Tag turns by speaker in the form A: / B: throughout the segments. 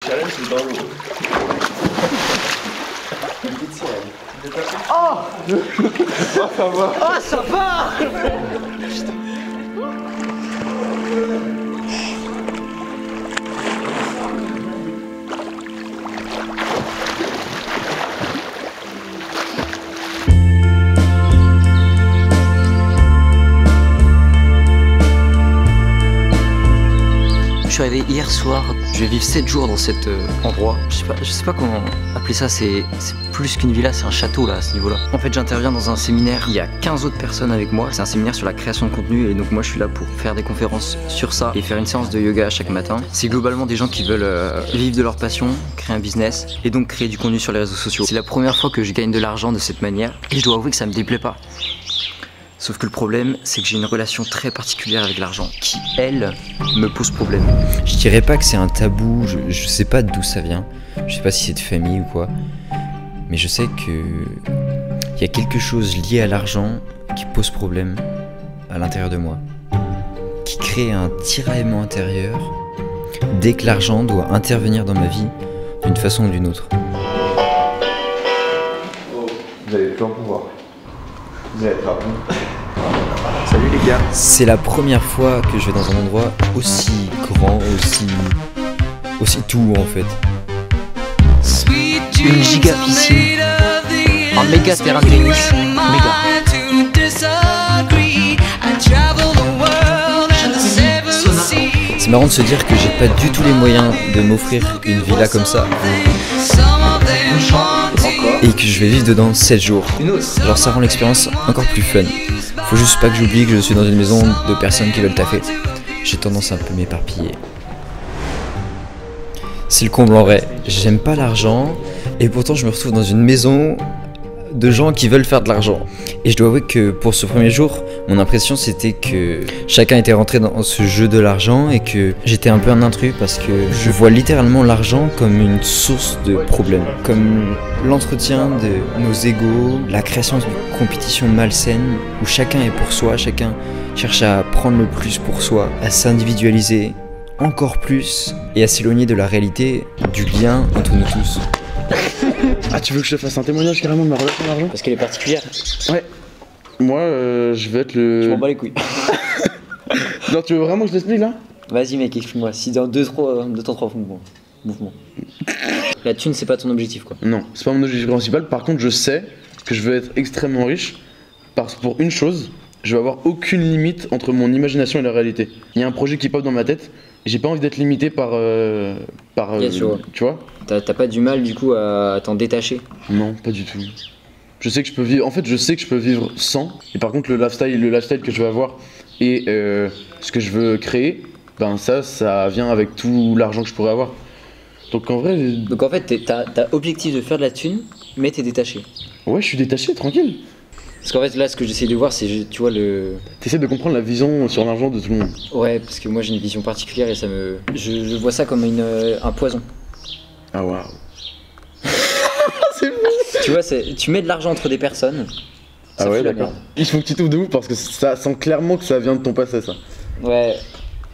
A: challenge c'est dans l'eau.
B: Oh
A: Ça va.
B: Oh ça va. Je suis arrivé hier soir, je vais vivre 7 jours dans cet endroit. Je sais pas comment appeler ça, c'est plus qu'une villa, c'est un château là à ce niveau là. En fait j'interviens dans un séminaire, il y a 15 autres personnes avec moi. C'est un séminaire sur la création de contenu et donc moi je suis là pour faire des conférences sur ça et faire une séance de yoga chaque matin. C'est globalement des gens qui veulent vivre de leur passion, créer un business et donc créer du contenu sur les réseaux sociaux. C'est la première fois que je gagne de l'argent de cette manière et je dois avouer que ça me déplaît pas. Sauf que le problème, c'est que j'ai une relation très particulière avec l'argent, qui, elle, me pose problème.
C: Je dirais pas que c'est un tabou, je sais pas d'où ça vient, je sais pas si c'est de famille ou quoi, mais je sais que il y a quelque chose lié à l'argent qui pose problème à l'intérieur de moi, qui crée un tiraillement intérieur dès que l'argent doit intervenir dans ma vie d'une façon ou d'une autre.
A: Oh, vous avez plus en pouvoir. Vous allez être à bout. Salut les gars.
C: C'est la première fois que je vais dans un endroit aussi grand, aussi tout en fait.
B: Une giga piscine, un méga terrain de tennis, méga.
C: C'est marrant de se dire que j'ai pas du tout les moyens de m'offrir une villa comme ça. Et que je vais vivre dedans 7 jours. Alors ça rend l'expérience encore plus fun. Faut juste pas que j'oublie que je suis dans une maison de personnes qui veulent taffer. J'ai tendance à un peu m'éparpiller. C'est le comble en vrai. J'aime pas l'argent et pourtant je me retrouve dans une maison de gens qui veulent faire de l'argent. Et je dois avouer que pour ce premier jour, mon impression c'était que chacun était rentré dans ce jeu de l'argent et que j'étais un peu un intrus parce que je vois littéralement l'argent comme une source de problèmes, comme l'entretien de nos égos, la création d'une compétition malsaine où chacun est pour soi, chacun cherche à prendre le plus pour soi, à s'individualiser encore plus et à s'éloigner de la réalité, du lien entre nous tous.
D: Ah, tu veux que je te fasse un témoignage carrément de ma relation à l'argent?
B: Parce qu'elle est particulière.
D: Ouais. Moi, je vais être le...
B: Je m'en bats les couilles.
D: Non, tu veux vraiment que je t'explique là?
B: Vas-y mec, explique-moi. Si dans 2-3 mouvements. La thune c'est pas ton objectif quoi.
D: Non, c'est pas mon objectif principal. Par contre, je sais que je veux être extrêmement riche. Parce que pour une chose, je vais avoir aucune limite entre mon imagination et la réalité. Il y a un projet qui pop dans ma tête. Et j'ai pas envie d'être limité par...
B: Bien sûr.
D: Tu vois?
B: T'as pas du mal du coup à t'en détacher?
D: Non, pas du tout. Je sais que je peux vivre... En fait, je sais que je peux vivre sans. Et par contre, le lifestyle que je vais avoir et ce que je veux créer, ben ça vient avec tout l'argent que je pourrais avoir. Donc en vrai...
B: Donc en fait, t'as objectif de faire de la thune, mais t'es détaché.
D: Ouais, je suis détaché, tranquille.
B: Parce qu'en fait, là, ce que j'essaie de voir, c'est, tu vois,
D: T'essaies de comprendre la vision sur l'argent de tout le monde.
B: Ouais, parce que moi, j'ai une vision particulière et ça me... Je vois ça comme un poison.
D: Ah waouh. C'est fou.
B: Tu vois, tu mets de l'argent entre des personnes.
D: Ah ouais, d'accord. Il faut que tu t'ouvres de ouf parce que ça sent clairement que ça vient de ton passé, ça.
B: Ouais.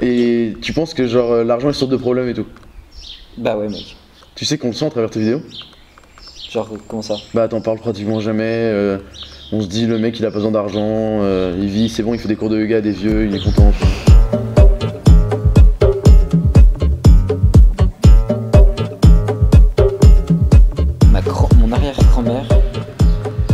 D: Et tu penses que genre l'argent est source de problèmes et tout?
B: Bah ouais, mec.
D: Tu sais qu'on le sent à travers tes vidéos?
B: Genre, comment ça?
D: Bah t'en parles pratiquement jamais. On se dit le mec il a pas besoin d'argent, il vit, c'est bon, il fait des cours de yoga à des vieux, il est content.
B: Mon arrière-grand-mère,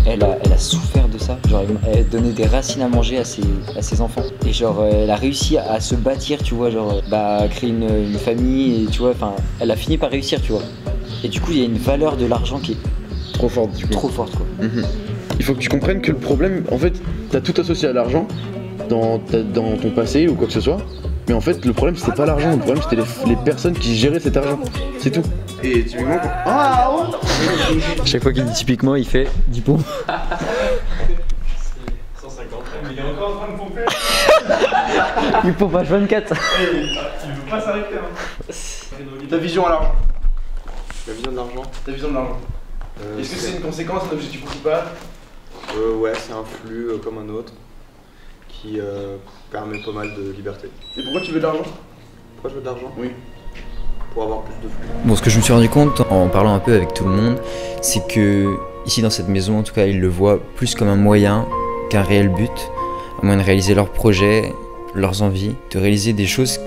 B: elle a souffert de ça. Genre, elle donnait des racines à manger à ses enfants. Et genre, elle a réussi à se bâtir, tu vois, genre, à créer une famille. Et tu vois, enfin, elle a fini par réussir, tu vois. Et du coup, il y a une valeur de l'argent qui est
D: trop forte, du coup.
B: Trop forte, quoi.
D: Il faut que tu comprennes que le problème, en fait, t'as tout associé à l'argent dans ton passé ou quoi que ce soit. Mais en fait, le problème c'était pas l'argent, le problème c'était les personnes qui géraient cet argent. C'est tout. Et typiquement,
B: Chaque fois qu'il dit typiquement, il fait 10 pompes.
A: 150, mais il est encore en train de pomper.
B: Il pompe H24.
A: Il veut pas s'arrêter. Hein. Ta vision à l'argent.
E: La vision de l'argent.
A: Ta vision de l'argent. Est-ce que c'est une conséquence, un objectif principal?
E: Ouais, c'est un flux comme un autre qui permet pas mal de liberté.
A: Et pourquoi tu veux de l'argent?
E: Pourquoi je veux de l'argent?
A: Oui.
E: pour avoir plus de flux.
C: Bon, ce que je me suis rendu compte en parlant un peu avec tout le monde, c'est que ici dans cette maison, en tout cas, ils le voient plus comme un moyen qu'un réel but, un moyen de réaliser leurs projets, leurs envies, de réaliser des choses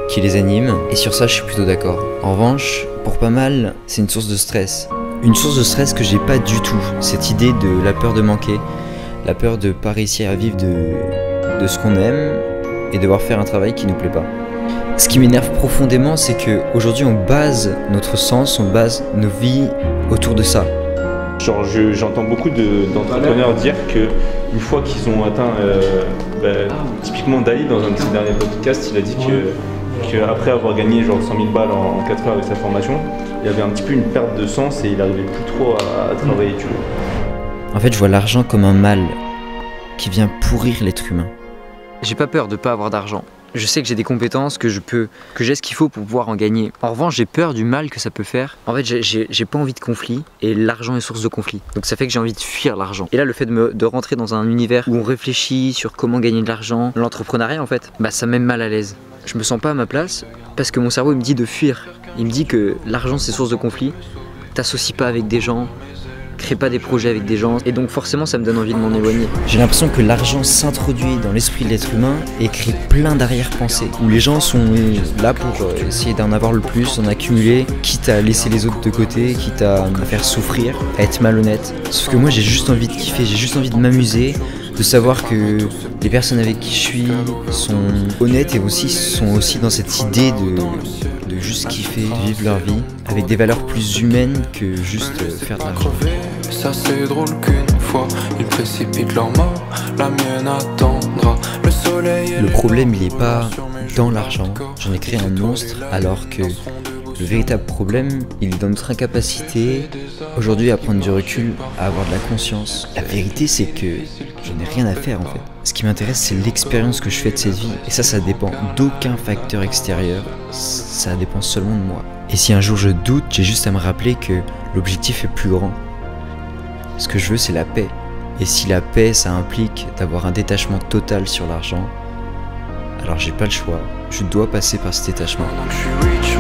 C: qui les animent. Et sur ça, je suis plutôt d'accord. En revanche, pour pas mal, c'est une source de stress. Une source de stress que j'ai pas du tout. Cette idée de la peur de manquer, la peur de pas réussir à vivre de ce qu'on aime et devoir faire un travail qui nous plaît pas. Ce qui m'énerve profondément, c'est qu'aujourd'hui on base notre sens, on base nos vies autour de ça.
F: Genre j'entends beaucoup d'entrepreneurs dire qu'une fois qu'ils ont atteint, typiquement Dali dans un de ses derniers podcasts, il a dit qu'après avoir gagné genre 100 000 balles en 4 heures avec sa formation, il y avait un petit peu une perte de sens et il n'arrivait plus trop à travailler, tu vois.
C: En fait, je vois l'argent comme un mal qui vient pourrir l'être humain.
B: J'ai pas peur de pas avoir d'argent. Je sais que j'ai des compétences, que j'ai ce qu'il faut pour pouvoir en gagner. En revanche, j'ai peur du mal que ça peut faire. En fait, j'ai pas envie de conflit et l'argent est source de conflit. Donc ça fait que j'ai envie de fuir l'argent. Et là, le fait de rentrer dans un univers où on réfléchit sur comment gagner de l'argent, l'entrepreneuriat en fait, bah ça me met mal à l'aise. Je me sens pas à ma place parce que mon cerveau il me dit de fuir. Il me dit que l'argent c'est source de conflit. T'associes pas avec des gens. Crée pas des projets avec des gens et donc forcément ça me donne envie de m'en éloigner.
C: J'ai l'impression que l'argent s'introduit dans l'esprit de l'être humain et crée plein d'arrière-pensées où les gens sont là pour essayer d'en avoir le plus, en accumuler, quitte à laisser les autres de côté, quitte à me faire souffrir, à être malhonnête. Sauf que moi j'ai juste envie de kiffer, j'ai juste envie de m'amuser, de savoir que les personnes avec qui je suis sont honnêtes et aussi sont aussi dans cette idée de juste kiffer, de vivre leur vie avec des valeurs plus humaines que juste faire de l'argent.
G: Ça c'est drôle qu'une fois ils précipitent leur mort, la mienne attendra le soleil.
C: Le problème il est pas dans l'argent, j'en ai créé un monstre alors que le véritable problème il est dans notre incapacité aujourd'hui à prendre du recul, à avoir de la conscience. La vérité c'est que je n'ai rien à faire en fait. Ce qui m'intéresse c'est l'expérience que je fais de cette vie et ça dépend d'aucun facteur extérieur, ça dépend seulement de moi. Et si un jour je doute, j'ai juste à me rappeler que l'objectif est plus grand. Ce que je veux c'est la paix. Et si la paix ça implique d'avoir un détachement total sur l'argent, alors j'ai pas le choix, je dois passer par cet détachement.
G: Je suis rich